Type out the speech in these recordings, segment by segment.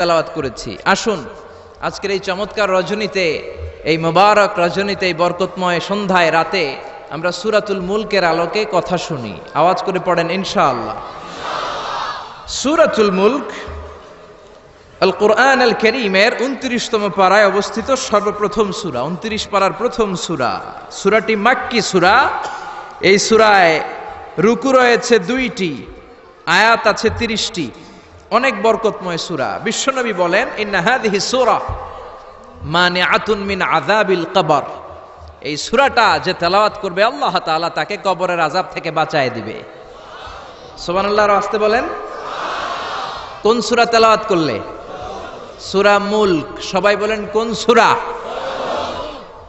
তেলাওয়াত করেছি। আসুন আজকের এই চমৎকার রজনীতে, এই মোবারক রজনীতে, এই বরকতময় সন্ধ্যায়, রাতে আমরা সূরাতুল মুলকের আলোকে কথা শুনি। আওয়াজ করে পড়েন ইনশাআল্লাহ। সূরাতুল মুলক আল কোরআন আল কারীমের 29তম পারায় অবস্থিত সর্বপ্রথম সূরা, 29 পারার প্রথম সূরা। সূরাটি মাক্কি সূরা। এই সূরায় রুকু রয়েছে 2টি, আয়াত আছে 30টি। অনেক বরকতময় সূরা। বিশ্বনবী বলেন, ইন্না হাযিহি সূরা মানিআতুন মিন আযাবিল কবর। এই সূরাটা যে তেলাওয়াত করবে আল্লাহ তাআলা তাকে কবরের আযাব থেকে বাঁচায় দিবে। সুবহানাল্লাহর আস্তে বলেন। কোন সূরা তেলাওয়াত করলে? সূরা মুলক। সবাই বলেন কোন সূরা?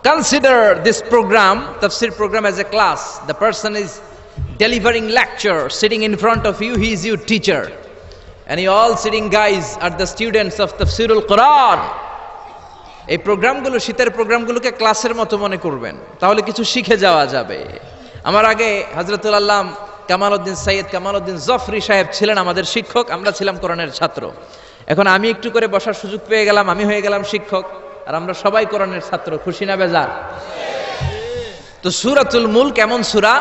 Consider this program, tafsir program, as a class. The person is delivering lecture, sitting in front of you, he is your teacher. And you all sitting guys are the students of Tafsirul Quran. এই প্রোগ্রামগুলো, শীতের প্রোগ্রামগুলোকে ক্লাসের মতো মনে করবেন, তাহলে কিছু শিখে যাওয়া যাবে। আমার আগে হযরতুল আল্লাম কামালউদ্দিন সৈয়দ কামালউদ্দিন জফরি সাহেব ছিলেন আমাদের শিক্ষক, আমরা ছিলাম কোরআনের ছাত্র। এখন আমি একটু করে বসার সুযোগ পেয়ে গেলাম, আমি হয়ে গেলাম শিক্ষক, আর আমরা সবাই কোরআনের ছাত্র। খুশি না বেজার? তো সূরাতুল মুলক এমন সূরা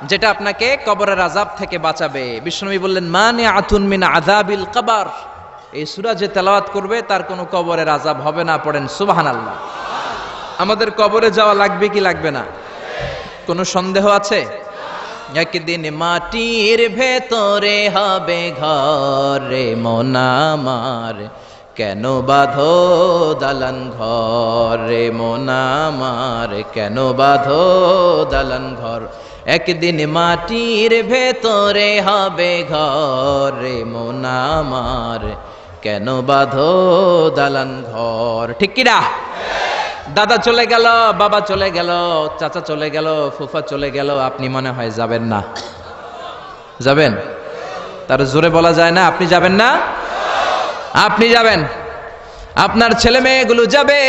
যেটা আপনাকে কবরের আযাব থেকে বাঁচাবে। বিশ্বনবী বললেন, মানিআতুন মিন আযাবিল কবর। এই সূরা যে তেলাওয়াত করবে তার কোনো কবরের আযাব হবে না। পড়েন সুবহানাল্লাহ। আমাদের কবরে যাওয়া লাগবে কি লাগবে না? কোনো সন্দেহ আছে? একদিন মাটির ভেতরে হবে ঘর রে মন আমার, কেন বাঁধো দালান ঘর রে মন আমার, কেন বাঁধো দালান ঘর। একদিন মাটির ভেতরে হবে ঘর রে মন আমার, কেন বাঁধো দালান ঘর। ঠিক কিনা? দাদা চলে গেল, বাবা চলে গেল, চাচা চলে গেল, ফুফা চলে গেল, আপনি মনে হয় যাবেন না? যাবেন? তার জোরে বলা যায় না আপনি যাবেন না? আপনি যাবেন। আপনার ছেলে মেয়েগুলো যাবে।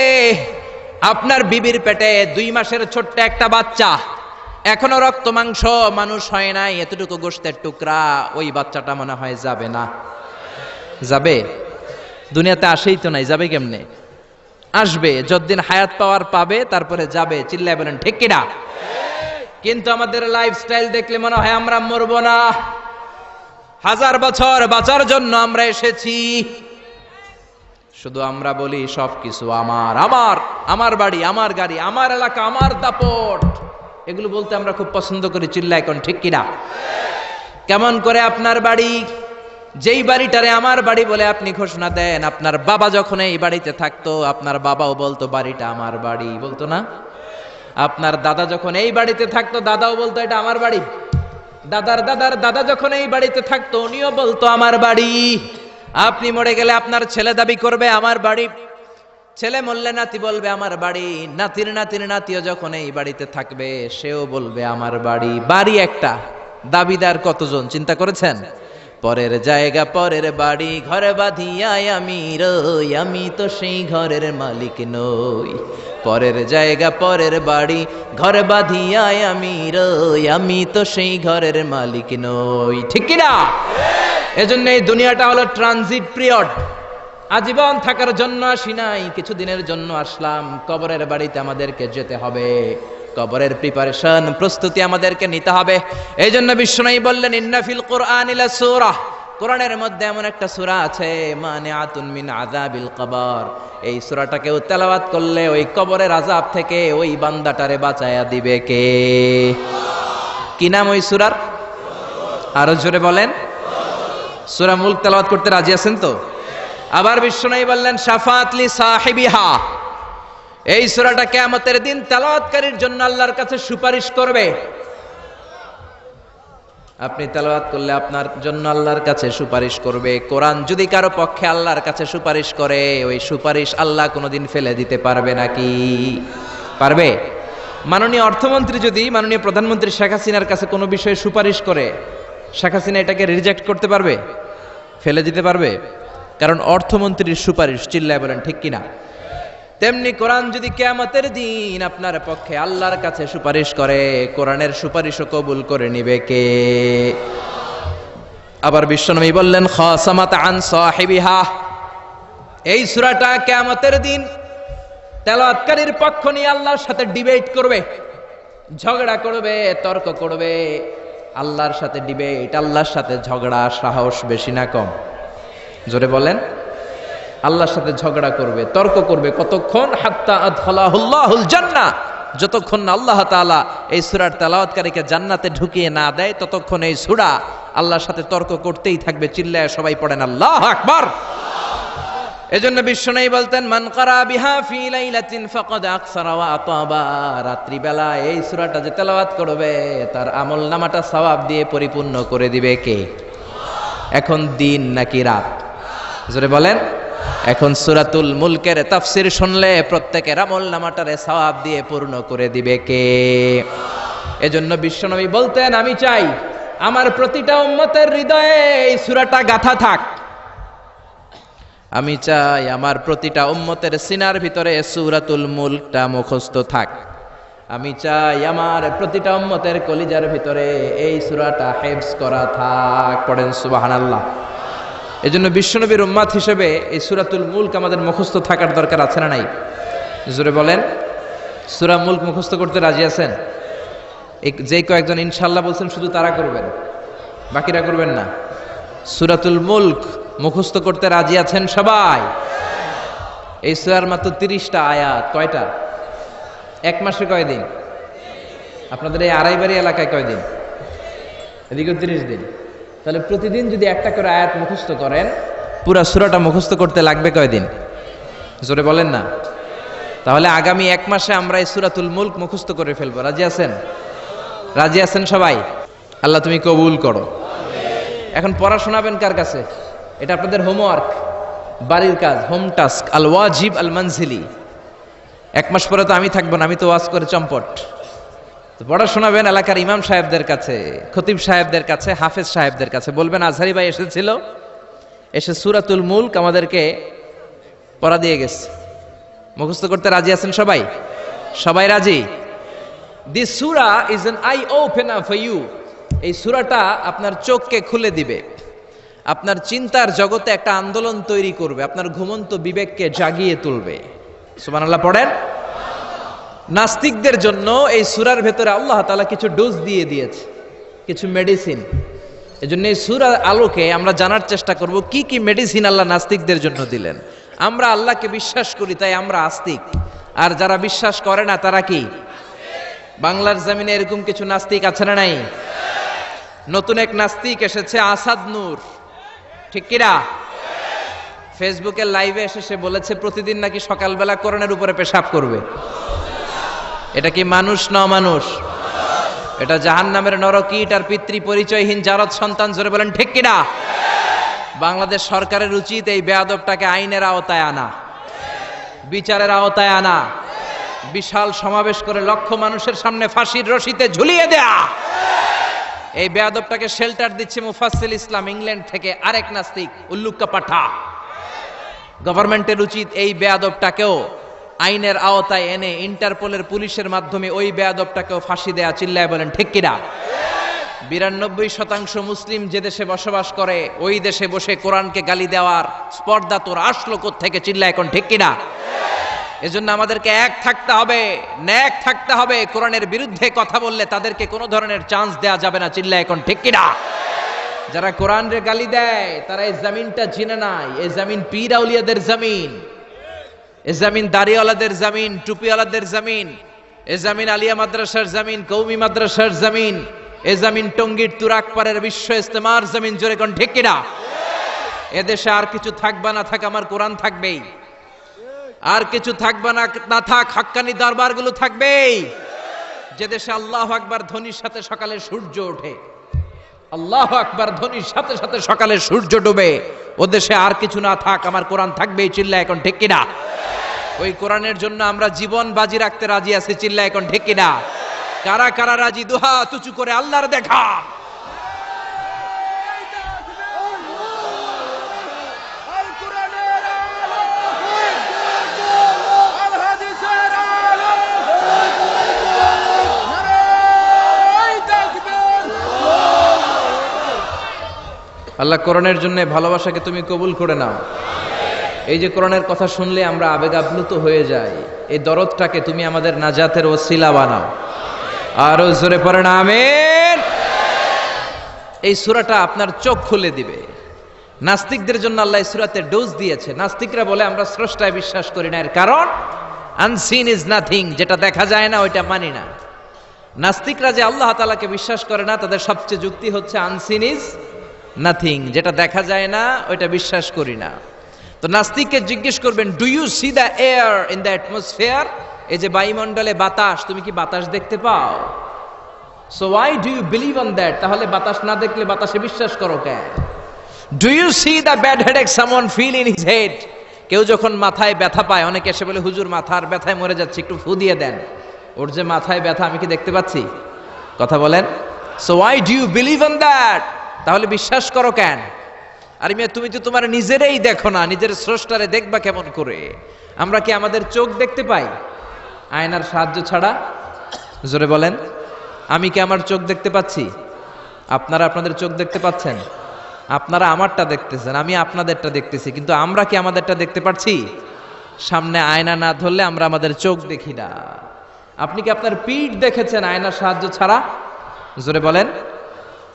আপনার বিবির পেটে 2 মাসের ছোট্ট একটা বাচ্চা, এখনো রক্ত মাংস মানুষ হয় নাই, এতটুকু গোশতের টুকরা, ওই বাচ্চাটা মনে হয় যাবে না? যাবে? দুনিয়াতে আসেই তো নাই, যাবে কেমনে? আসবে, যতদিন হায়াত পাওয়ার পাবে তারপরে যাবে। চিল্লায় বলেন ঠিক কিনা? কিন্তু আমাদের লাইফস্টাইল দেখলে মনে হয় আমরা মরবো না, 1000 বছর বাঁচার জন্য আমরা এসেছি। শুধু আমরা বলি সবকিছু আমার, আমার, আমার বাড়ি, আমার গাড়ি, আমার এলাকা, আমার দাপট, এগুলো বলতে আমরা খুব পছন্দ করি। চিল্লায় কোন ঠিক কিনা? কেমন করে আপনার বাড়ি, যেই বাড়িটারে আমার বাড়ি বলে আপনি ঘোষণা দেন, আপনার বাবা যখন এই বাড়িতে থাকতো আপনার বাবাও বলতো বাড়িটা আমার বাড়ি, বলতো না? আপনার দাদা যখন এই বাড়িতে থাকতো দাদাও বলতো এটা আমার বাড়ি। দাদার দাদার দাদা যখন এই বাড়িতে থাকতো উনিও বলতো আমার বাড়ি। আপনি মরে গেলে আপনার ছেলে দাবি করবে আমার বাড়ি, ছেলে মরলে নাতি বলবে আমার বাড়ি, নাতির নাতির নাতিও যখন এই বাড়িতে থাকবে সেও বলবে আমার বাড়ি। বাড়ি একটা, দাবিদার কতজন চিন্তা করেছেন? পরের জায়গা পরের বাড়ি, ঘরে বাঁধিয়ায় আমি রই, আমি তো সেই ঘরের মালিক নই। পরের জায়গা পরের বাড়ি, ঘরে বাঁধিয়ায় আমি রই, আমি তো সেই ঘরের মালিক নই। ঠিক কিনা? এজন্য এই দুনিয়াটা হলো ট্রানজিট পিরিয়ড। আজীবন থাকার জন্য আসি নাই, কিছুদিনের জন্য আসলাম। কবরের বাড়িতে আমাদেরকে যেতে হবে, কবরের প্রিপারেশন, প্রস্তুতি আমাদেরকে নিতে হবে। এই জন্য বিশ্বনবী বললেন, ইন্না ফিল কুরআনি লাসূরা, কোরআনের মধ্যে এমন একটা সূরা আছে, মানিআতুন মিন আযাবিল কবর। এই সূরাটাকেও তেলাওয়াত করলে ওই কবরের আযাব থেকে ওই বান্দাটারে বাঁচায়া দিবে কে? কি নাম ওই সূরার? আরো জোরে বলেন। সূরা মুলক তেলাওয়াত করতে রাজি আছেন তো? আবার বিশ্বনবী বললেন, শাফাআত লি সাহিবিহা, এই সূরাটা কিয়ামতের দিন তেলাওয়াতকারীর জন্য আল্লাহর কাছে সুপারিশ করবে। আপনি তেলাওয়াত করলে আপনার জন্য আল্লাহর কাছে সুপারিশ করবে। কোরআন যদি কারো পক্ষে আল্লাহর কাছে সুপারিশ করে, ওই সুপারিশ আল্লাহ কোনোদিন ফেলে দিতে পারবে নাকি? পারবে? মাননীয় অর্থমন্ত্রী যদি মাননীয় প্রধানমন্ত্রী শেখ হাসিনার কাছে কোনো বিষয়ে সুপারিশ করে, শেখ হাসিনা এটাকে রিজেক্ট করতে পারবে? ফেলে দিতে পারবে? কারণ অর্থমন্ত্রীর সুপারিশ। চিল্লায় বলেন ঠিক কিনা? তেমনি কোরআন যদি কিয়ামতের দিন আপনার পক্ষে আল্লাহর কাছে সুপারিশ করে, কোরআনের সুপারিশও কবুল করে নিবে কে? আবার বিশ্বনবী বললেন, খাসামাত আন সাহিবিহা, এই সূরাটা কিয়ামতের দিন তেলাওয়াতকারীর পক্ষ নিয়ে আল্লাহর সাথে ডিবেট করবে, ঝগড়া করবে, তর্ক করবে। আল্লাহর সাথে ডিবেট, আল্লাহর সাথে ঝগড়া, সাহস বেশি না কম? জোরে বলেন। আল্লাহর সাথে ঝগড়া করবে, তর্ক করবে, কতক্ষণ? হাত্তা আদখালাহুল্লাহুল জান্নাহ, যতক্ষণ না আল্লাহ তাআলা এই সূরার তেলাওয়াতকারীকে জান্নাতে ঢুকিয়ে না দেয় ততক্ষণ এই সূরা আল্লাহর সাথে তর্ক করতেই থাকবে। চিল্লায় সবাই পড়েন আল্লাহু আকবার। এজন্য বিশ্বনবী বলতেন, মান ক্বারা বিহা ফি লাইলাতিন ফাকাদ আকসারা ওয়া আতাবা। রাত্রিবেলা এই সূরাটা যে তেলাওয়াত করবে তার আমলনামাটা সওয়াব দিয়ে পরিপূর্ণ করে দিবে কে? এখন দিন নাকি রাত? জোরে বলেন। এখন সূরাতুল মুলকের তাফসীর শুনলে প্রত্যেকের আমলনামাটারে সওয়াব দিয়ে পূর্ণ করে দিবে কে? এজন্য বিশ্বনবী বলতেন, আমি চাই আমার প্রতিটা উম্মতের হৃদয়ে এই সূরাটা গাঁথা থাক। আমি চাই আমার প্রতিটা উম্মতের সিনার ভিতরে সূরাতুল মুলকটা মুখস্থ থাক। আমি চাই আমার প্রতিটা উম্মতের কলিজার ভিতরে এই সূরাটা হিফজ করা থাক। পড়েন সুবহানাল্লাহ। এজন্য বিশ্বনবীর উম্মত হিসেবে এই সূরাতুল মুলক আমাদের মুখস্থ থাকার দরকার আছে না নাই? জোরে বলেন। সূরা মুলক মুখস্থ করতে রাজি আছেন? যে কয়েকজন ইনশাআল্লাহ বলছেন শুধু তারা করবেন, বাকিরা করবেন না। সূরাতুল মুলক মুখস্থ করতে রাজি আছেন সবাই? এই সূরার মাত্র 30টা আয়াত। কয়টা? এক মাসে কয়দিন? আপনাদের এই আড়াইবাড়ি এলাকায় কয়দিন? এদিকে 30 দিন। তাহলে প্রতিদিন যদি একটা করে আয়াত মুখস্থ করেন, পুরা সূরাটা মুখস্থ করতে লাগবে কয়দিন? জোরে বলেন না। তাহলে আগামী এক মাসে আমরা এই সূরাতুল মুলক মুখস্থ করে ফেলবো। রাজি আছেন? রাজি আছেন সবাই? আল্লাহ তুমি কবুল করো। এখন পড়া শোনাবেন কার কাছে? এটা আপনাদের হোমওয়ার্ক, বাড়ির কাজ, হোম টাস্ক, আল ওয়াজিব আল মানজিলি। এক মাস পরে তো আমি থাকবো না, আমি তো ওয়াজ করে চম্পট। তো পড়া শোনাবেন এলাকার ইমাম সাহেবদের কাছে, খতিব সাহেবদের কাছে, হাফেজ সাহেবদের কাছে। বলবেন আজহারি ভাই এসেছিল, এসে সূরাতুল মুলক আমাদেরকে পড়া দিয়ে গেছে। মুখস্থ করতে রাজি আছেন সবাই? সবাই রাজি? দিস সূরা is an eye opener for you. এই সূরাটা আপনার চোখকে খুলে দিবে, আপনার চিন্তার জগতে একটা আন্দোলন তৈরি করবে, আপনার ঘুমন্ত বিবেককে জাগিয়ে তুলবে। সুবহানাল্লাহ পড়েন। নাস্তিকদের জন্য এই সূরার ভেতরে আল্লাহ তাআলা কিছু ডোজ দিয়ে দিয়েছে, কিছু মেডিসিন। এজন্য এই সূরার আলোকে আমরা জানার চেষ্টা করব কি কি মেডিসিন আল্লাহ নাস্তিকদের জন্য দিলেন। আমরা আল্লাহকে বিশ্বাস করি তাই আমরা আস্তিক, আর যারা বিশ্বাস করে না তারা কি? বাংলার জমিনে এরকম কিছু নাস্তিক আছে না নাই? নতুন এক নাস্তিক এসেছে, আসাদ নূর, ঠিক কিনা? ফেসবুকের লাইভে এসে সে বলেছে প্রতিদিন নাকি সকালবেলা কোরআনের উপরে পেশাব করবে। এটা কি মানুষ না অমানুষ? এটা জাহান্নামের নরকীট আর পিতৃ পরিচয়হীন জারদ সন্তান। জোরে বলেন ঠিক কিনা? বাংলাদেশ সরকারের উচিত এই বেয়াদবটাকে আইনের আওতায় আনা, বিচারের আওতায় আনা, বিশাল সমাবেশ করে লক্ষ মানুষের সামনে ফাঁসির রশিতে ঝুলিয়ে দেয়া। এই বেয়াদবটাকে শেল্টার দিচ্ছে মুফাসসিল ইসলাম ইংল্যান্ড থেকে আরেক নাস্তিক উল্লুক্কা পাঠা। গভর্নমেন্টের উচিত এই বেয়াদবটাকেও আইনের আওতায় এনে ইন্টারপোলের পুলিশের মাধ্যমে ওই বেয়াদবটাকেও ফাঁসি দেয়া। চিল্লায় বলেন ঠিক কিনা? 92% মুসলিম যে দেশে বসবাস করে ওই দেশে বসে কোরআনকে গালি দেওয়ার স্পর্ধা তোর আসলো কোত্থেকে? চিল্লায় এখন ঠিক কিনা? এজন্য আমাদেরকে এক থাকতে হবে, ন্যাক থাকতে হবে। কোরআনের বিরুদ্ধে কথা বললে তাদেরকে কোনো ধরনের চান্স দেয়া যাবে না। চিল্লায় এখন ঠিক কিনা? যারা কোরআনের গালি দেয় তারা এই জমিনটা চিনে নাই। এই জমিন পীর আউলিয়াদের জমিন, এই জমিন দাড়িওয়ালাদের জমিন, টুপিওয়ালাদের জমিন, এই জমিন আলিয়া মাদ্রাসার জমিন, কৌমি মাদ্রাসার জমিন, এই জমিন টঙ্গীর তুরাকপাড়ের বিশ্ব ইস্তেমার জমিন। জোরে কোন ঠিক কিনা? এদেশে আর কিছু থাকবে না থাক, আমার কোরআন থাকবেই। আর কিছু থাকবে না থাক, হাক্কানি দরবারগুলো থাকবেই। যে দেশে আল্লাহু আকবার ধ্বনির সাথে সকালে সূর্য ওঠে, আল্লাহু আকবার ধ্বনির সাথে সাথে সকালে সূর্য ডুবে, ও দেশে আর কিছু না থাক, আমার কোরআন থাকবেই। চিল্লায় এখন ঠিক কিনা? ওই কোরআনের জন্য আমরা জীবন বাজি রাখতে রাজি আছি। চিল্লায় এখন ঠিক কিনা? কারা কারা রাজি? দুহাত উঁচু করে আল্লাহর দেখা। আল্লাহ কোরআনের জন্য ভালোবাসাকে তুমি কবুল করে নাও। এই যে কোরআনের কথা শুনলে আমরা আবেগ আপ্লুত হয়ে যাই, এই দরদটাকে তুমি আমাদের নাজাতের ওসিলা বানাও। আরো জোরে পড়েন আমিন। এই সূরাটা আপনার চোখ খুলে দিবে। নাস্তিকদের জন্য আল্লাহ এই সূরাতে ডোজ দিয়েছে। নাস্তিকরা বলে আমরা স্রষ্টায় বিশ্বাস করি না, এর কারণ আনসিন ইজ নাথিং, যেটা দেখা যায় না ওইটা মানি না। নাস্তিকরা যে আল্লাহ তাআলাকে বিশ্বাস করে না, তাদের সবচেয়ে যুক্তি হচ্ছে আনসিন ইজ নাথিং, যেটা দেখা যায় না ওইটা বিশ্বাস করি না। তো নাস্তিককে জিজ্ঞেস করবেন, do you see the air in the atmosphere? এই যে বায়ুমণ্ডলে বাতাস, তুমি কি বাতাস দেখতে পাও? So why do you believe on that? তাহলে বাতাস না দেখলে বাতাসে বিশ্বাস করো কেন? Do you see the bad headache someone feel in his head? কেউ যখন মাথায় ব্যথা পায়, অনেকে এসে বলে হুজুর মাথার ব্যথায় মরে যাচ্ছে, একটু ফু দিয়ে দেন। ওর যে মাথায় ব্যথা আমি কি দেখতে পাচ্ছি? কথা বলেন। So why do you believe on that? তাহলে বিশ্বাস করো কেন? আরে মিয়া, তুমি তো তোমার নিজেরই দেখো না, নিজের স্রষ্টারে দেখবা কেমন করে? আমরা কি আমাদের চোখ দেখতে পাই আয়নার সাহায্য ছাড়া? জোরে বলেন। আমি কি আমার চোখ দেখতে পাচ্ছি? আপনারা আপনাদের চোখ দেখতে পাচ্ছেন? আপনারা আমারটা দেখতেছেন, আমি আপনাদেরটা দেখতেছি, কিন্তু আমরা কি আমাদেরটা দেখতে পাচ্ছি? সামনে আয়না না ধরলে আমরা আমাদের চোখ দেখি না। আপনি কি আপনার পিঠ দেখেছেন আয়নার সাহায্য ছাড়া? জোরে বলেন।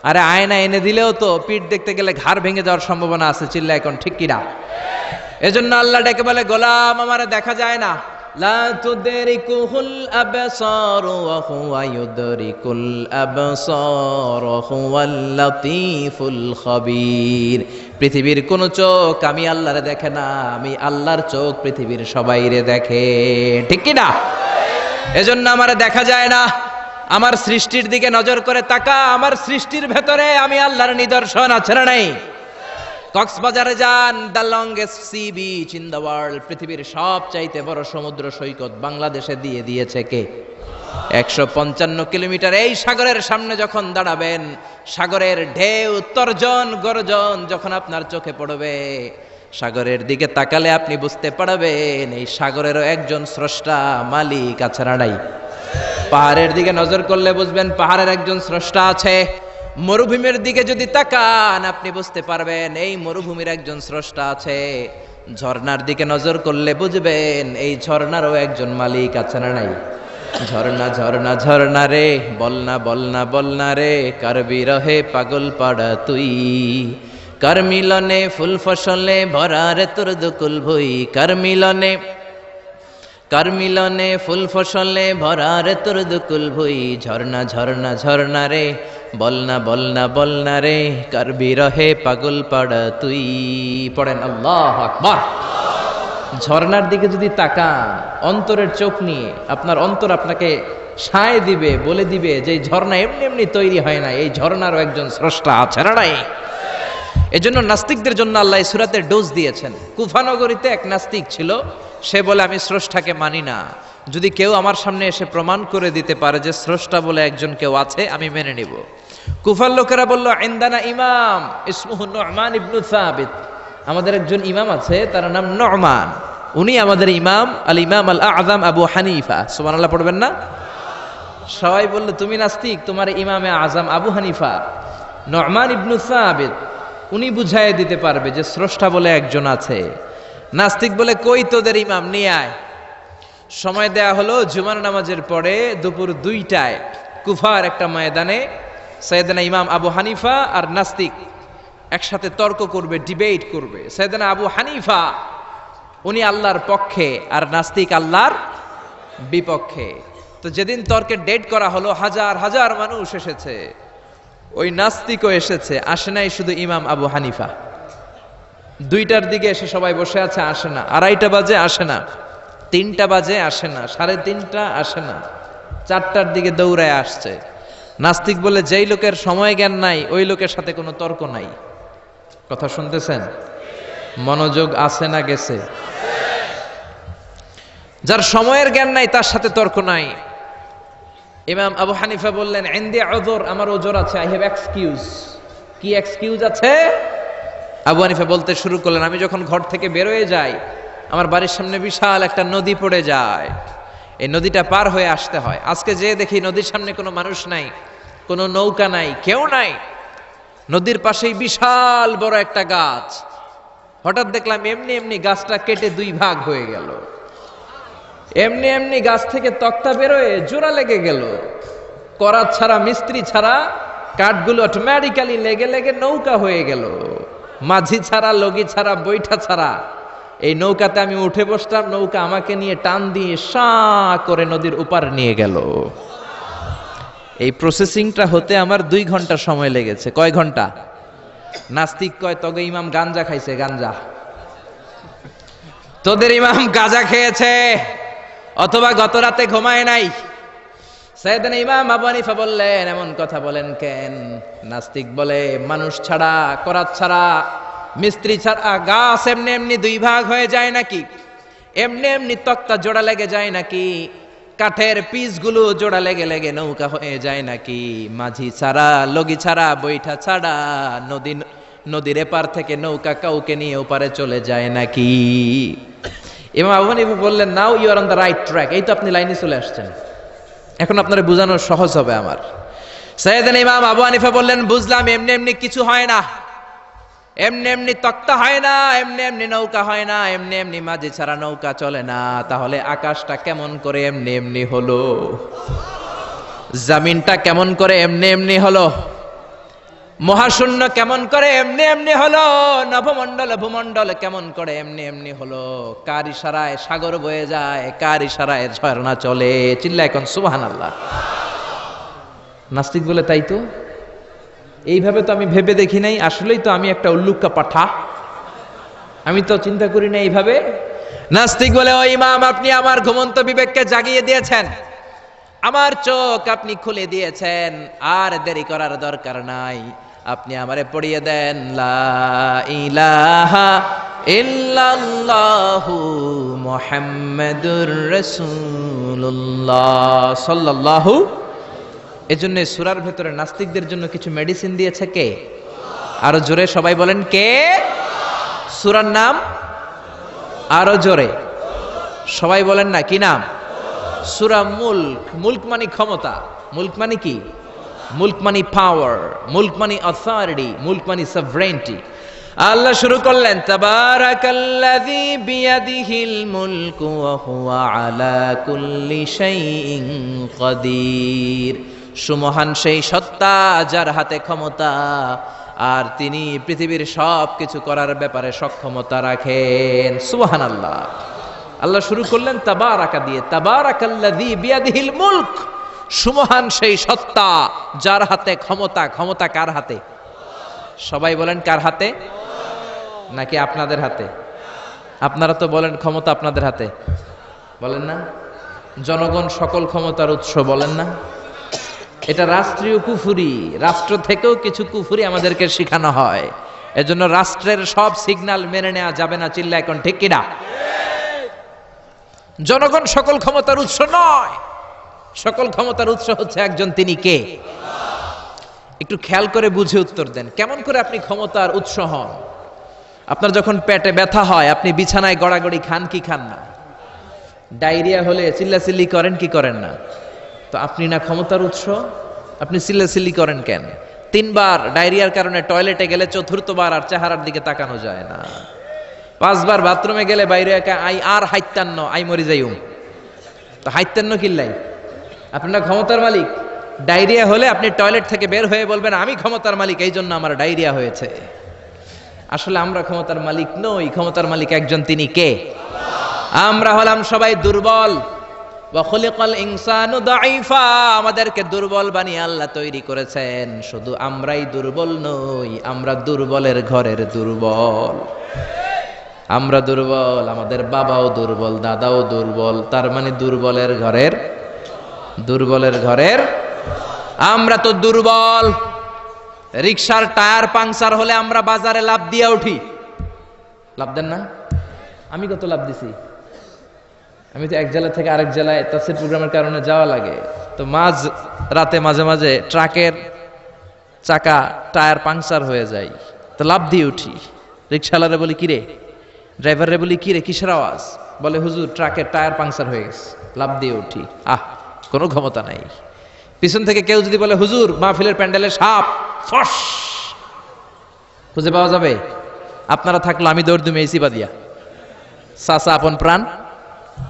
আরে আয়না এনে দিলেও তো পিঠ দেখতে গেলে ঘাড় ভেঙে যাওয়ার সম্ভাবনা আছে, চিল্লা এখন ঠিক কিনা? এজন্য আল্লাহ ডেকে বলে, গোলাম আমারে দেখা যায় না। লা তুদরিকুহুল আবসার ওয়া হুয়া ইউদরিকুল আবসার ওয়া হুয়াল লাতীফুল খাবীর। পৃথিবীর কোন চোখ আমি আল্লাহরে দেখে না, আমি আল্লাহর চোখ পৃথিবীর সবাইরে দেখে, ঠিক কিনা? এজন্য আমারে দেখা যায় না। আমার সৃষ্টির দিকে নজর করে তাকা, আমার সৃষ্টির ভেতরে আমি আল্লাহর নিদর্শন আছে না নাই? কক্সবাজারে যান, the longest sea beach in the world, পৃথিবীর সবচাইতে বড় সমুদ্র সৈকত বাংলাদেশে দিয়ে দিয়েছে কে? 155 কিলোমিটার। এই সাগরের সামনে যখন দাঁড়াবেন, সাগরের ঢেউ তর্জন গর্জন যখন আপনার চোখে পড়বে, সাগরের দিকে তাকালে আপনি বুঝতে পারবেন এই সাগরেরও একজন স্রষ্টা মালিক আছে না নাই? পাহাড়ের দিকে নজর করলে বুঝবেন পাহাড়ের একজন স্রষ্টা আছে। মরুভূমির দিকে যদি তাকান আপনি বুঝতে পারবেন এই মরুভূমির একজন স্রষ্টা আছে। ঝর্ণার দিকে নজর করলে বুঝবেন এই ঝর্ণারও একজন মালিক আছে না নাই? ঝর্ণা ঝর্ণা ঝর্ণা রে, বলনা বলনা বলনা রে, কার বিরহে পাগল পাড়া তুই, কার মিলনে ফুল ফসলে ভরা রে তোর দুকুল ভুই, কার মিলনে ফুল ফসলে ভরা রে তোর দুকুল ভুই, ঝর্ণা ঝর্ণা ঝর্ণা রে, বলনা বলনা বলনা রে, কার বিরহে পাগল পাড়া তুই। পড়েন আল্লাহু আকবার। ঝর্ণার দিকে যদি তাকান অন্তরের চোখ নিয়ে, আপনার অন্তর আপনাকে সায় দিবে, বলে দিবে যে এই ঝর্ণা এমনি এমনি তৈরি হয় না, এই ঝর্ণারও একজন স্রষ্টা আছে না নাই? এজন্য নাস্তিকদের জন্য আল্লাহ এই সূরাতে ডোজ দিয়েছেন। কুফা নগরীতে এক নাস্তিক ছিল, সে বলে আমি স্রষ্টাকে মানি না, যদি কেউ আমার সামনে এসে প্রমাণ করে দিতে পারে যে স্রষ্টা বলে একজন কেউ আছে আমি মেনে নিব। কুফার লোকেরা বলল, ইনদানা ইমাম ইসমুহু নু'মান ইবনু সাবিত, আমাদের একজন ইমাম আছে তার নাম নু'মান, উনি আমাদের ইমাম, আল ইমাম আল আযম আবু হানিফা। সুবহানাল্লাহ পড়বেন না? সবাই বলল তুমি নাস্তিক, তোমার ইমামে আযম আবু হানিফা নু'মান ইবনু সাবিত, উনি বুঝাইয়ে দিতে পারবে যে স্রষ্টা বলে একজন আছে। নাস্তিক বলে, কই তোদের ইমাম, নিয়ে আয়। সময় দেয়া হলো জুমার নামাজের পরে দুপুর 2টায় কুফার একটা ময়দানে সাইয়েদনা ইমাম আবু হানিফা আর নাস্তিক একসাথে তর্ক করবে, ডিবেট করবে। সাইয়েদনা আবু হানিফা উনি আল্লাহর পক্ষে আর নাস্তিক আল্লাহর বিপক্ষে। তো যেদিন তর্কের ডেট করা হলো, হাজার হাজার মানুষ এসেছে, ওই নাস্তিকও এসেছে, আসে নাই শুধু ইমাম আবু হানিফা। 2টার দিকে এসে সবাই বসে আছে, আসে না। 2:30 বাজে, আসে না। 3টা বাজে, আসে না। 3:30 আসে না। 4টার দিকে দৌড়ায় আসছে। নাস্তিক বলে, যেই লোকের সময় জ্ঞান নাই ওই লোকের সাথে কোনো তর্ক নাই। কথা শুনতেছেন? মনোযোগ আছে না গেছে? যার সময়ের জ্ঞান নাই তার সাথে তর্ক নাই। ইমাম আবু হানিফা বললেন, ইনদি উযর, আমার ওজর আছে, আই হ্যাভ এক্সকিউজ। কি এক্সকিউজ আছে? আবু হানিফা বলতে শুরু করলেন, আমি যখন ঘর থেকে বের হয়ে যাই আমার বাড়ির সামনে বিশাল একটা নদী পড়ে যায়, এই নদীটা পার হয়ে আসতে হয়। আজকে যে দেখি নদীর সামনে কোনো মানুষ নাই, কোনো নৌকা নাই, কেউ নাই। নদীর পাশেই বিশাল বড় একটা গাছ, হঠাৎ দেখলাম এমনি এমনি গাছটা কেটে দুই ভাগ হয়ে গেল, এমনি এমনি গাছ থেকে তক্তা বেরোয় জোড়া লেগে গেল। করাত ছাড়া, মিস্ত্রি ছাড়া কাঠগুলো অটোমেটিক্যালি লেগে লেগে নৌকা হয়ে গেল। মাঝি ছাড়া, লগি ছাড়া, বৈঠা ছাড়া এই নৌকাতে আমি উঠে বসলাম, নৌকা আমাকে নিয়ে টান দিয়ে সা করে নদীর উপার নিয়ে গেল। এই প্রসেসিংটা হতে আমার 2 ঘন্টা সময় লেগেছে। কয় ঘন্টা? নাস্তিক কয় তবে ইমাম গাঞ্জা খাইছে, গাঞ্জা। তোদের ইমাম গাঁজা খেয়েছে অথবা গত রাতে ঘুমায় নাই। সাইয়েদনা ইমাম আবু হানিফা বললেন, এমন কথা বলেন কেন? নাস্তিক বলে, মানুষ ছাড়া, করাত ছাড়া, মিস্ত্রি ছাড়া গাছ এমনি এমনি 2 ভাগ হয়ে যায় নাকি? এমনি এমনি তক্তা জোড়া লেগে যায় নাকি? কাঠের পিসগুলো জোড়া লেগে লেগে নৌকা হয়ে যায় নাকি? মাঝি ছাড়া, লগি ছাড়া, বৈঠা ছাড়া নদীর এপার থেকে নৌকা কাউকে নিয়ে ওপারে চলে যায় নাকি? ইমাম আবু হানিফা বললেন, now you are on the right track. এই তো আপনি লাইনে চলে আসছেন, এখন আপনারা বোঝানো সহজ হবে আমার। সাইয়েদনা ইমাম আবু হানিফা বললেন, বুঝলাম, এমনি এমনি কিছু হয় না, এমনি এমনি তক্তা হয় না, এমনি এমনি নৌকা হয় না, এমনি এমনি মাঝি ছাড়া নৌকা চলে না। তাহলে আকাশটা কেমন করে এমনি এমনি হলো? জমিনটা কেমন করে এমনি এমনি হলো? মহাশূন্য কেমন করে এমনি এমনি হলো? নভমণ্ডল ভূমণ্ডল কেমন করে এমনি এমনি হলো? কার ইশারায় সাগর বয়ে যায়, কার ইশারায় ঝর্ণা চলে? চিল্লা এখন সুবহানাল্লাহ। নাস্তিক বলে, তাই তো, এইভাবে তো আমি ভেবে দেখি নাই, আসলেই তো আমি একটা উল্লুক্কা পাঠা, আমি তো চিন্তা করি না এইভাবে। নাস্তিক বলে, ও ইমাম, আপনি আমার ঘুমন্ত বিবেককে জাগিয়ে দিয়েছেন, আমার চোখ আপনি খুলে দিয়েছেন, আর দেরি করার দরকার নাই। আপনি আমারে পড়িয়ে দেন, লা ইলাহা ইল্লাল্লাহু মুহাম্মাদুর রাসূলুল্লাহ সাল্লাল্লাহু। এজন্য সূরার ভেতরে নাস্তিকদের জন্য কিছু মেডিসিন দিয়েছে কে? আরো জোরে সবাই বলেন, কে? সূরার নাম আরো জোরে সবাই বলেন না, কি নাম? সূরা মুলক। মুলক মানে ক্ষমতা, মুলক মানে কি? মুলক মানে পাওয়ার, মুলক মানে অথরিটি, মুলক মানে সভরেন্টি। আল্লাহ শুরু করলেন, তাবারাকাল্লাযী বিয়াদিহিল মুলকু ওয়া হুয়া আলা কুল্লি শাইইন কাদির। সুমহান সেই সত্তা যার হাতে ক্ষমতা, আর তিনি পৃথিবীর সব কিছু করার ব্যাপারে সক্ষমতা রাখেন। সুবহানাল্লাহ। আল্লাহ শুরু করলেন তাবারাকা দিয়ে, তাবারাকাল্লাযী বিয়াদিহিল মুলক। সুমহান সেই সত্তা যার হাতে ক্ষমতা। ক্ষমতা কার হাতে? সবাই বলেন, কার হাতে? নাকি আপনাদের হাতে? আপনারা তো বলেন ক্ষমতা আপনাদের হাতে, বলেন না? জনগণ সকল ক্ষমতার উৎস, বলেন না? এটা রাষ্ট্রীয় কুফুরি, রাষ্ট্র থেকেও কিছু কুফুরি আমাদেরকে শেখানো হয়। এজন্য রাষ্ট্রের সব সিগন্যাল মেনে নেওয়া যাবে না। চিল্লা এখন ঠিক কিনা? জনগণ সকল ক্ষমতার উৎস নয়, সকল ক্ষমতার উৎস হচ্ছে একজন, তিনি কে? একটু খেয়াল করে বুঝে উত্তর দেন। কেমন করে আপনি ক্ষমতার উৎস হন? আপনার যখন পেটে ব্যথা হয়, আপনি বিছানায় গড়াগড়ি খান কি খান না? ডায়রিয়া হলে চিল্লাচিল্লি করেন কি করেন না? তো আপনি না ক্ষমতার উৎস, আপনি চিল্লাচিল্লি করেন কেন? 3 বার ডায়রিয়ার কারণে টয়লেটে গেলে 4th বার আর চেহারার দিকে তাকানো যায় না। 5 বার বাথরুমে গেলে বাইরে একা আই আর হাইতান্ন আই মরি যাইউম। তো হাইতান্ন কিল্লাই? আপনার ক্ষমতার মালিক। ডায়রিয়া হলে আপনি টয়লেট থেকে বের হয়ে বলবেন, আমি ক্ষমতার মালিক, এই জন্য আমার ডায়রিয়া হয়েছে। আসলে আমরা ক্ষমতার মালিক নই, ক্ষমতার মালিক একজন, তিনি কে? আমরা হলাম সবাই দুর্বল। ওয়া খুলিকাল ইনসানু দাঈফা। আমাদেরকে দুর্বল বানিয়ে আল্লাহ তৈরি করেছেন। শুধু আমরাই দুর্বল নই, আমরা দুর্বলের ঘরের দুর্বল। আমরা দুর্বল, আমাদের বাবাও দুর্বল, দাদাও দুর্বল, তার মানে দুর্বলের ঘরের, দুর্বলের ঘরের আমরা তো দুর্বল। রিকশার টায়ার পাংচার হলে আমরা বাজারে লাভ দিয়ে উঠি, লাভ দেন না? আমি কত লাভ দিছি? আমি তো এক জেলা থেকে আরেক জেলায় তাফসীর প্রোগ্রামের কারণে যাওয়া লাগে, তো মাঝ রাতে মাঝে মাঝে ট্রাকের চাকা টায়ার পাংচার হয়ে যায়, তো লাভ দিয়ে উঠি। রিকশাওয়ালারে বলি, কিরে? ড্রাইভাররে বলি, কিরে কিসের আওয়াজ? বলে, হুজুর ট্রাকের টায়ার পাংচার হয়ে গেছে। লাভ দিয়ে উঠি। কোনো ক্ষমতা নাই। পিছন থেকে কেউ যদি বলে, হুজুর মাহফিলের প্যান্ডেলে সাপ, ফস, খুঁজে পাওয়া যাবে? আপনারা থাকলো আমি দৌড় দুমে এসি বাদিয়া চাচা আপন প্রাণ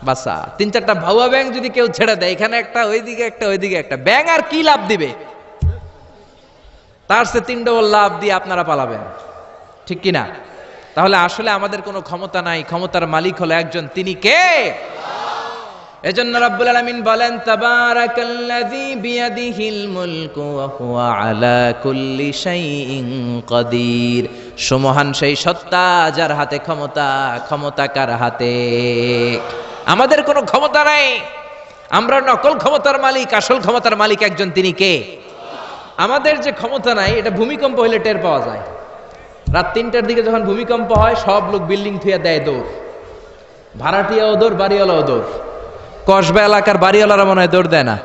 বাসা। 3-4টা ভাউয়া ব্যাং যদি কেউ ছেড়ে দেয়, এখানে একটা ওইদিকে একটা ওইদিকে একটা, ব্যাং আর কি লাভ দিবে? তার সে 3 ডবল লাভ দিয়ে আপনারা পালাবেন, ঠিক কিনা? তাহলে আসলে আমাদের কোনো ক্ষমতা নাই, ক্ষমতার মালিক হলো একজন, তিনি কে? এজন্য রব্বুল আলামিন বলেন তাবারাকাল্লাযী বিয়াদিহিল মুলকু ওয়া হুয়া আলা কুল্লি শাইইন কাদির। সুমহান সেই সত্তা যার হাতে ক্ষমতা, ক্ষমতা কার হাতে? আমাদের কোনো ক্ষমতা নাই, আমরা নকল ক্ষমতার মালিক, আসল ক্ষমতার মালিক একজন, তিনি কে? আমাদের যে ক্ষমতা নাই, এটা ভূমিকম্প হলে টের পাওয়া যায়। রাত 3টার দিকে যখন ভূমিকম্প হয়, সব লোক বিল্ডিং থুয়ে দেয় দৌড়, ভাড়াটিয়াও দৌড়, বাড়িওয়ালাও দৌড়। কসবা এলাকার বাড়িওয়ালারা মনে হয় দৌড় দেয় না,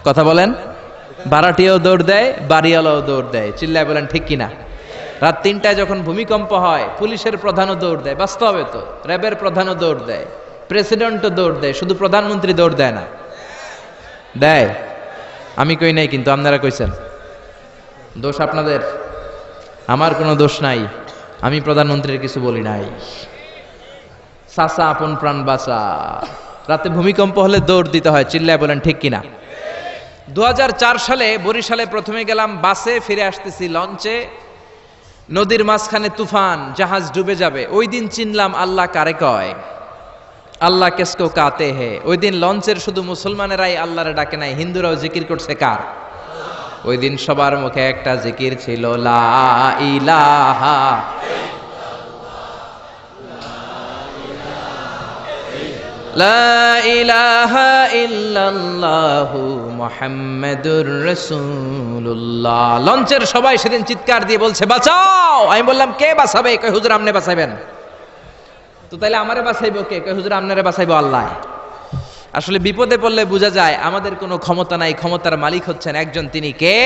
কথা বলেন? ভাড়াটিয়াও দৌড় দেয়, বাড়িওয়ালাও দৌড় দেয়, চিল্লায় বলেন ঠিক কিনা? রাত 3টায় যখন ভূমিকম্প হয়, পুলিশের প্রধানও দৌড় দেয়, বাস্তবে তো র্যাবের প্রধানও দৌড় দেয়, প্রেসিডেন্টও দৌড় দেয়, শুধু প্রধানমন্ত্রী দৌড় দেয় না? দেয়? আমি কই নাই, কিন্তু আপনারা কইছেন। দোষ আপনাদের, আমার কোনো দোষ নাই, আমি প্রধানমন্ত্রীর কিছু বলি নাই। চাচা আপন প্রাণ বাঁচা। রাতে ভূমিকম্প হলে দৌড় দিতে হয়, চিল্লায় বলেন ঠিক কিনা? 2004 সালে বরিশালে প্রথমে গেলাম বাসে, ফিরে আসতেছি লঞ্চে, নদীর মাঝখানে তুফান, জাহাজ ডুবে যাবে। ওই দিন চিনলাম আল্লাহ কারে কয়, আল্লাহ কেসকো কাতে হে। ওই দিন লঞ্চের শুধু মুসলমানেরাই আল্লাহরে ডাকে নাই, হিন্দুরাও জিকির করছে কার? ওই দিন সবার মুখে একটা জিকির ছিল, লা ইলাহা লা ইলাহা ইল্লাল্লাহু মুহাম্মাদুর রাসূলুল্লাহ। লঞ্চের সবাই সেদিন চিৎকার দিয়ে বলছে বাঁচাও। আমি বললাম কে বাঁচাবে? কয় হুজুর আপনি বাঁচাবেন। তো তাইলে আমারে বাঁচাইবো কে? কয় হুজুর আপনারে বাঁচাইবো আল্লাহ। আসলে বিপদে পড়লে বোঝা যায় আমাদের কোনো ক্ষমতা নাই, ক্ষমতার মালিক হচ্ছেন একজন, তিনি কে?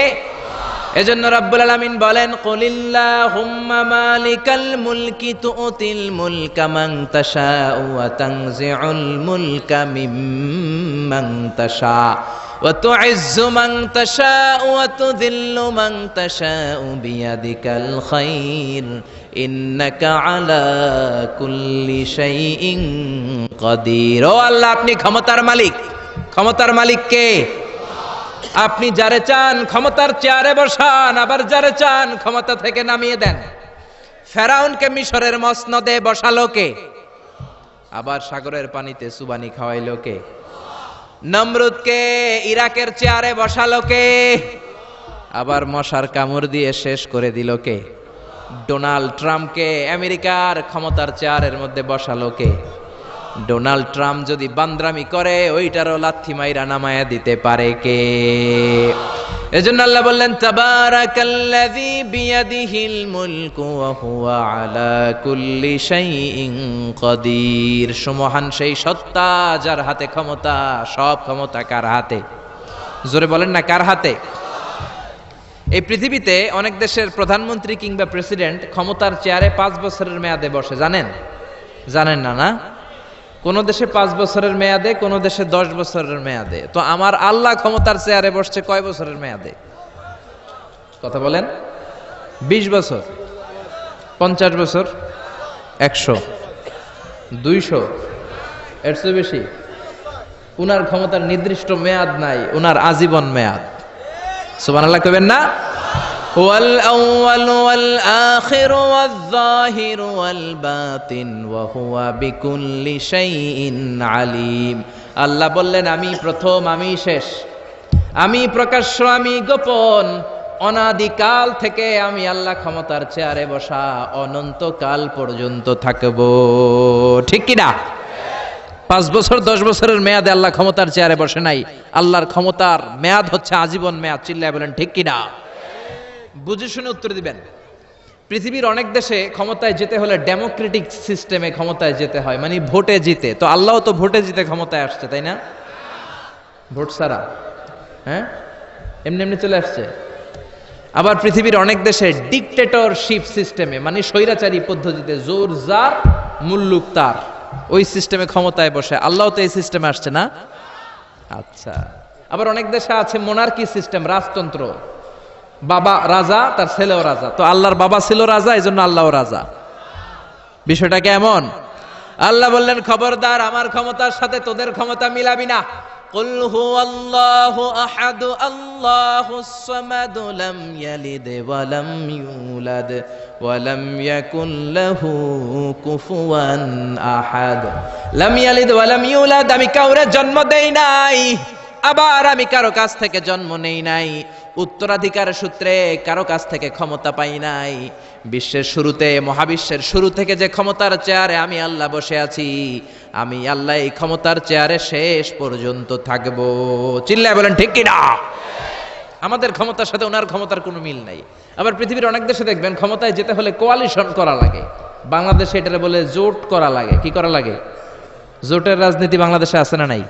এজন্য রাব্বুল আলামিন বলেন কুলিল্লাহুম্মা মালিকাল মুলকি তুতিল মুলকা মান তাশাউ ওয়া তানজিউল মুলকা মিম্মান তাশা ওয়া তুইজ্জু মান তাশাউ ওয়া তুযিল্লু মান তাশাউ বিয়াদিকাল খায়র ইন্নাকা আলা কুল্লি শাইইন কাদির। ও আল্লাহ, আপনি ক্ষমতার মালিক। ক্ষমতার মালিক কে? আপনি যারে চান ক্ষমতার চেয়ারে বসান, আবার যারে চান ক্ষমতা থেকে নামিয়ে দেন। ফেরাউনকে মিশরের মসনদে বসালো কে? আবার সাগরের পানিতে সুবানি খাওয়াইলো কে? নমরুদকে ইরাকের চেয়ারে বসালো কে? আবার মশার কামড় দিয়ে শেষ করে দিল কে? ডোনাল্ড ট্রাম্পকে আমেরিকার ক্ষমতার চেয়ারের মধ্যে বসালো কে? ডোনাল্ড ট্রাম্প যদি বান্দ্রামি করে, ওইটারও লাথি মাইরা নামায়া দিতে পারে কে? এজন্য আল্লাহ বললেন তাবারাকাল্লাযী বিয়াদিহিল মুলকু ওয়া হুয়া আলা কুল্লি শাইইন কাদির। সুমহান সেই সত্তা যার হাতে ক্ষমতা, সব ক্ষমতা কার হাতে? জোরে বলেন না, কার হাতে? এই পৃথিবীতে অনেক দেশের প্রধানমন্ত্রী কিংবা প্রেসিডেন্ট ক্ষমতার চেয়ারে 5 বছরের মেয়াদে বসে, জানেন? জানেন না? না, কোন দেশে 5 বছরের মেয়াদে, কোন দেশে 10 বছরের মেয়াদে। তো আমার আল্লাহ ক্ষমতার চেয়ারে বসছে কয় বছরের মেয়াদে? কথা বলেন। 20 বছর, 50 বছর, 100, 200, এর চেয়ে বেশি? উনার ক্ষমতার নির্দিষ্ট মেয়াদ নাই, উনার আজীবন মেয়াদ। সুবহানাল্লাহ কইবেন না? ওয়াল আউয়াল ওয়াল আখির ওয়াল যাহির ওয়াল বাতিন ওয়া হুয়া বিকুল্লি শাইইন আলিম। আল্লাহ বললেন আমি প্রথম, আমি শেষ, আমি প্রকাশ্য, আমি গোপন। অনাদিকাল থেকে আমি আল্লাহ ক্ষমতার চেয়ারে বসা, অনন্তকাল পর্যন্ত থাকব, ঠিক কিনা? 5 বছর 10 বছরের মেয়াদে আল্লাহ ক্ষমতার চেয়ারে বসে নাই। আল্লাহর ক্ষমতার মেয়াদ হচ্ছে আজীবন মেয়াদ। চিল্লায় বলেন ঠিক কিনা? বুঝে শুনে উত্তর দিবেন। পৃথিবীর অনেক দেশে ক্ষমতায় যেতে হলে ডেমোক্রেটিক সিস্টেমে ক্ষমতায় যেতে হয়, মানে ভোটে জিতে। তো আল্লাহ তো ভোটে জিতে ক্ষমতায় আসছে, তাই না? ভোট ছাড়া, হ্যাঁ, এমনি এমনি চলে আসছে। আবার পৃথিবীর অনেক দেশে ডিকটেটরশিপ সিস্টেমে, মানে স্বৈরাচারী পদ্ধতিতে, জোর যার মুল্লুক তার, ওই সিস্টেমে ক্ষমতায় বসে। আল্লাহ তো এই সিস্টেমে আসছে না? আচ্ছা। আবার অনেক দেশে আছে মোনার্কি সিস্টেম, রাজতন্ত্র, বাবা রাজা, তার ছেলেও রাজা। তো আল্লাহর বাবা ছিল রাজা, এই জন্য আল্লাহও রাজা। বিষয়টা কেমন? আল্লাহ বললেন, খবরদার, আমার ক্ষমতার সাথে তোদের ক্ষমতা মিলাবি না। কুল হুয়াল্লাহু আহাদ আল্লাহুস সামাদ লাম ইয়ালিদ ওয়া লাম ইউলাদ ওয়া লাম ইয়াকুল লাহু কুফুয়ান আহাদ। লাম ইয়ালিদ ওয়া লাম ইউলাদ, আমি কাউরে জন্ম দেই নাই, আবার আমি কারো কাছ থেকে জন্ম নেই নাই, উত্তরাধিকার সূত্রে কারো কাছ থেকে ক্ষমতা পাই নাই। বিশ্বের শুরুতে, মহাবিশ্বের শুরু থেকে যে ক্ষমতার চেয়ারে আমি আল্লাহ বসে আছি, আমি আল্লাহ এই ক্ষমতার চেয়ারে শেষ পর্যন্ত থাকবো। চিল্লায় বলেন ঠিক কিনা? আমাদের ক্ষমতার সাথে ওনার ক্ষমতার কোনো মিল নাই। আবার পৃথিবীর অনেক দেশে দেখবেন ক্ষমতায় যেতে হলে কোয়ালিশন করা লাগে। বাংলাদেশে এটারে বলে জোট করা লাগে। কি করা লাগে? জোটের রাজনীতি বাংলাদেশে আছে না নাই?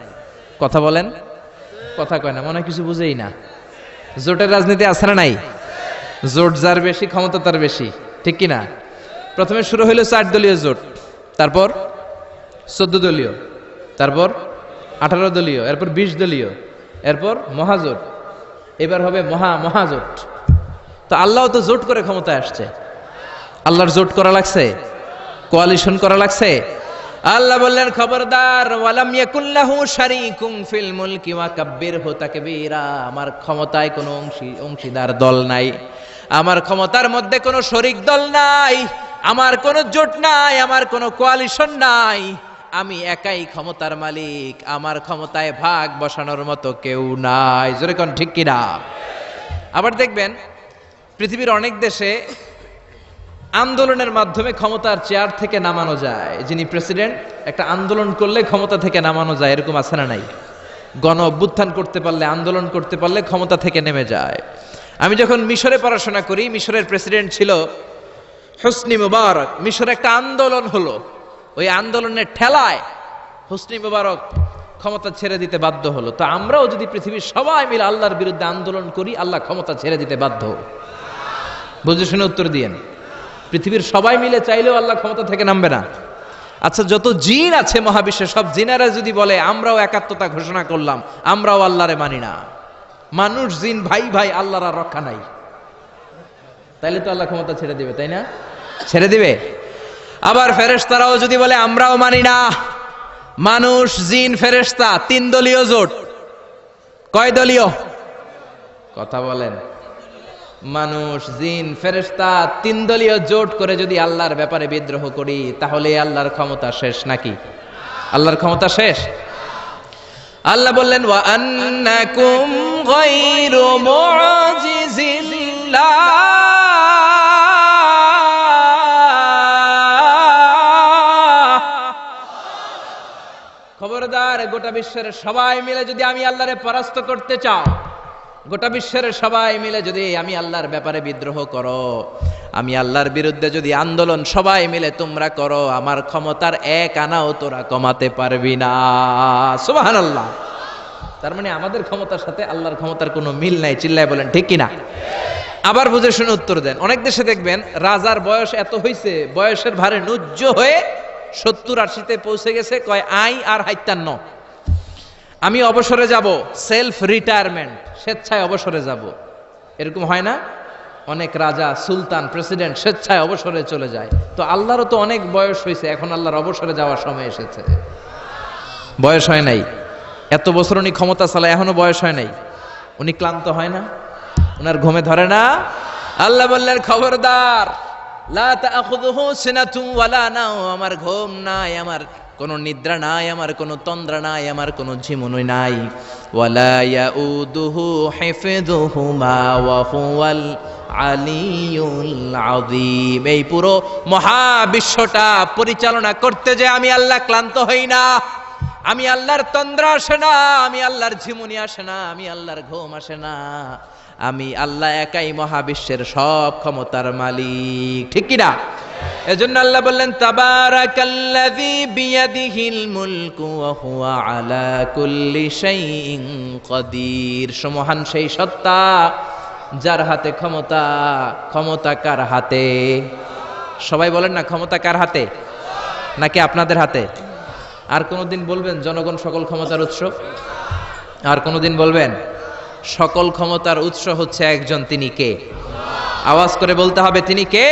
কথা বলেন, কথা কয় না, মনে হয় কিছু বুঝেই না। জোটের রাজনীতি আছে না নাই? জোট যার বেশি ক্ষমতা তার বেশি, ঠিক কিনা? প্রথমে শুরু হইল 4 দলীয় জোট, তারপর 14 দলীয়, তারপর 18 দলীয়, এরপর 20 দলীয়, এরপর মহাজোট, এবার হবে মহাজোট। তো আল্লাহ তো জোট করে ক্ষমতায় আসছে। আল্লাহর জোট করা লাগছে, কোয়ালিশন করা লাগছে। আল্লাহ বললেন, খবরদার, ওয়ালাম ইয়াকুল্লাহু শারীকুম ফিল মুলকি ওয়া কাব্বিরহু তাকবীরা, আমার ক্ষমতায় কোনো অংশীদার দল নাই, আমার ক্ষমতার মধ্যে কোনো শরিক দল নাই, আমার কোনো জোট নাই, আমার কোনো কোয়ালিশন নাই, আমি একাই ক্ষমতার মালিক, আমার ক্ষমতায় ভাগ বসানোর মতো কেউ নাই। জোরে কোন ঠিক কিনা? আবার দেখবেন পৃথিবীর অনেক দেশে আন্দোলনের মাধ্যমে ক্ষমতার চেয়ার থেকে নামানো যায়। যিনি প্রেসিডেন্ট, একটা আন্দোলন করলে ক্ষমতা থেকে নামানো যায়, এরকম আছে না নাই? গণ অভ্যুত্থান করতে পারলে, আন্দোলন করতে পারলে ক্ষমতা থেকে নেমে যায়। আমি যখন মিশরে পড়াশোনা করি, মিশরের প্রেসিডেন্ট ছিল হোসনি মুবারক। মিশরে একটা আন্দোলন হলো, ওই আন্দোলনের ঠেলায় হোসনি মুবারক ক্ষমতা ছেড়ে দিতে বাধ্য হলো। তো আমরাও যদি পৃথিবীর সবাই মিলে আল্লাহর বিরুদ্ধে আন্দোলন করি, আল্লাহ ক্ষমতা ছেড়ে দিতে বাধ্য। বুঝে শুনে উত্তর দিয়েন। পৃথিবীর সবাই মিলে চাইলেও আল্লাহ ক্ষমতা থেকে নামবে না। আচ্ছা, যত জিন আছে মহাবিশ্বে, সব জিনেরা যদি বলে আমরাও একাত্মতা ঘোষণা করলাম, আমরাও আল্লাহরে মানি না, মানুষ জিন ভাই ভাই, আল্লাহর আর রক্ষা নাই, তাইলে তো আল্লাহ ক্ষমতা ছেড়ে দিবে, তাই না? ছেড়ে দিবে। আবার ফেরেশতারাও যদি বলে আমরাও মানি না, মানুষ জিন ফেরেশতা 3 দলীয় জোট। কয় দলীয়? কথা বলেন। মানুষ জিন ফেরেশতা 3 দলীয় জোট করে যদি আল্লাহর ব্যাপারে বিদ্রোহ করি, তাহলে আল্লাহর ক্ষমতা শেষ নাকি? আল্লাহর ক্ষমতা শেষ? আল্লাহ বললেন, ওয়া আন্নাকুম গায়রু মুআজিজিল্লাহ, খবরদার, গোটা বিশ্বের সবাই মিলে যদি আমি আল্লাহরে পরাস্ত করতে চাও, গোটা বিশ্বের সবাই মিলে যদি আমি আল্লাহর ব্যাপারে বিদ্রোহ করো, আমি আল্লাহর বিরুদ্ধে যদি আন্দোলন সবাই মিলে তোমরা করো, আমার ক্ষমতার 1 আনাও তোরা কমাতে পারবি না। সুবহানাল্লাহ। তার মানে আমাদের ক্ষমতার সাথে আল্লাহর ক্ষমতার কোনো মিল নাই। চিল্লায় বলেন ঠিক কিনা? আবার বুঝে শুনে উত্তর দেন। অনেক দেশে দেখবেন রাজার বয়স এত হইছে, বয়সের ভারে নুজ্জ হয়ে 70-80-তে পৌঁছে গেছে, কয় আই আর হাইতান্ন, আমি অবসরে যাব, সেলফ রিটায়ারমেন্ট, স্বেচ্ছায় অবসরে যাব। এরকম হয় না? অনেক রাজা, সুলতান, প্রেসিডেন্ট স্বেচ্ছায় অবসরে চলে যায়। তো আল্লাহরও তো অনেক বয়স হয়েছে, এখন আল্লাহর অবসরে যাওয়ার সময় এসেছে। বয়স হয় নাই, এত বছর উনি ক্ষমতা চালায়, এখনো বয়স হয় নাই। উনি ক্লান্ত হয় না? উনার ঘুমে ধরে না? আল্লাহ বললেন, খবরদার, লা তাখুযুহু সিনাতুন ওয়ালা নাওম, আমার ঘুম নাই, আমার কোনো নিদ্রা নাই, আমার কোনো তন্দ্রা নাই, আমার কোনো ঝিমুনি নাই। ওয়ালা ইয়াউদুহু হিফযুহুমা ওয়া হুয়াল আলিয়ুল আযীম। এই পুরো মহাবিশ্বটা পরিচালনা করতে যে আমি আল্লাহ ক্লান্ত হই না, আমি আল্লাহর তন্দ্রা আসে না, আমি আল্লাহর ঝিমুনি আসে না, আমি আল্লাহর ঘুম আসে না, আমি আল্লাহ একাই মহাবিশ্বের সব ক্ষমতার মালিক। ঠিক কিনা? এজন্য আল্লাহ বললেন, তাবারাকাল্লাযী বিয়াদিহিল মুলকু ওয়া হুয়া আলা কুল্লি শাইইন কাদির। সমহান সেই সত্তা যার হাতে ক্ষমতা। ক্ষমতা কার হাতে? সবাই বলেন না, ক্ষমতা কার হাতে? নাকি আপনাদের হাতে? আর কোনদিন বলবেন জনগণ সকল ক্ষমতার উৎস? আর কোনদিন বলবেন সকল ক্ষমতার উৎস হচ্ছে একজন, তিনি কে? আওয়াজ করে বলতে হবে, তিনি কে?